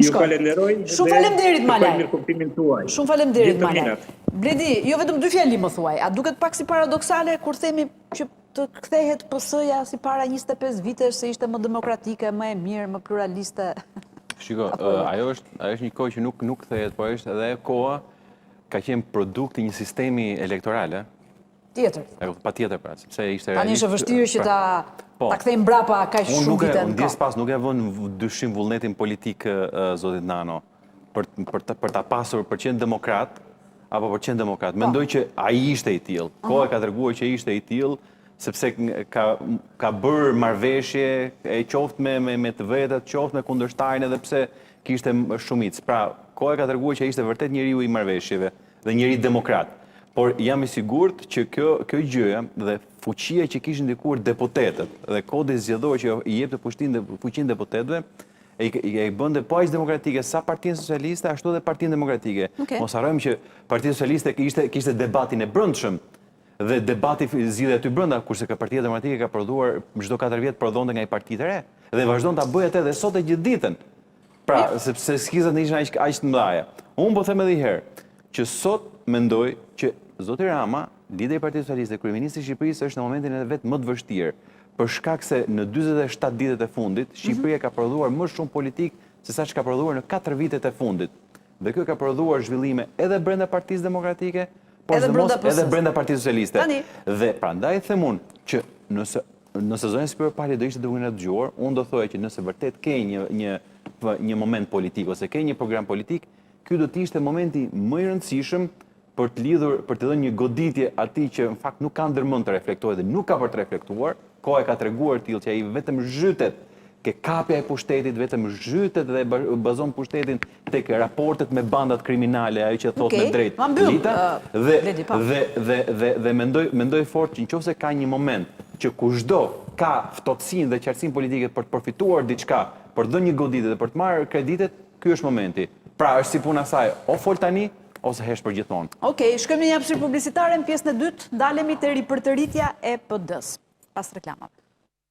unë Ju shkoj. falenderoj. Shumë faleminderit Malaj. Mirë kuptimin tuaj. Shumë faleminderit Gjithë të Malaj. minat. Bledi, jo vetëm dy fjali më thuaj, a duket pak si paradoksale kur themi që të kthehet PS-ja si para 25 vitesh se ishte më demokratike, më e mirë, më pluraliste. Shiko, ajo është një kohë që nuk kthehet, po është edhe koha ka qenë produkt i një sistemi elektorale. Tjetër. Pa tjetër pra, sepse ishte Tani është vështirë që ta kthejmë brapa kaq shumë vite në Unë ndjes pas nuk e vënë dyshim vullnetin politik zotit Nano për ta pasur për qenë demokrat apo për qenë demokrat. Mendoj që ai ishte i tillë. Koha ka treguar që ishte i tillë sepse ka bërë marrëveshje e qoftë me të vetët, qoftë me kundërshtarin edhe pse kishte shumicë. Pra, koha ka treguar që ishte vërtet njeriu i marrëveshjeve dhe njeri demokrat. Por jam i sigurt që kjo gjëja dhe fuqia që kishin ndikuar deputetët dhe kodi zgjedhor që i jepte fuqinë deputetëve e bënte po aq demokratike sa Partia Socialiste ashtu edhe Partia Demokratike. Mos harrojmë që Partia Socialiste kishte debatin e brendshëm dhe debati zgjidhej aty brenda, kurse Partia Demokratike ka prodhuar çdo 4 vjet prodhonte nga një parti të re dhe vazhdon ta bëjë atë edhe sot e gjithë ditën. Pra, sepse skizat ishin aq të mëdha. Unë po them edhe një herë që sot mendoj që zoti Rama, lideri i Partisë Socialiste, kryeministri i Shqipërisë, është në momentin e vet më të vështirë, për shkak se në 47 ditët e fundit Shqipëria ka prodhuar më shumë politik se sa çka prodhuar në 4 vitet e fundit. Dhe kjo ka prodhuar zhvillime edhe brenda Partisë Demokratike, por edhe brenda Partisë Socialiste. Dhe prandaj them unë që nëse zonja Spiros Pali do ishte duke na dëgjuar, unë do thoya që nëse vërtet ke një moment politik ose ke një program politik, ky do të ishte momenti më i rëndësishëm për të dhënë një goditje atij që në fakt nuk ka ndërmend të reflektojë dhe nuk ka për të reflektuar. Koha ka treguar tillë që ai vetëm zhytet ke kapja e pushtetit, vetëm zhytet dhe bazon pushtetin tek raportet me bandat kriminale, ajo që thot me drejt Lita, dhe mendoj fort që nëse ka një moment që kushdo ka ftohtësinë dhe qartësinë politike për të përfituar diçka, për të dhënë një goditje dhe për të marrë kreditet, ky është momenti. Pra, është si puna saj, o fol tani, ose hesh për gjithmonë. Okej, shkojmë në një hapësirë publicitare në pjesën e dytë, ndalemi te ripërtëritja e PD-s pas reklamave.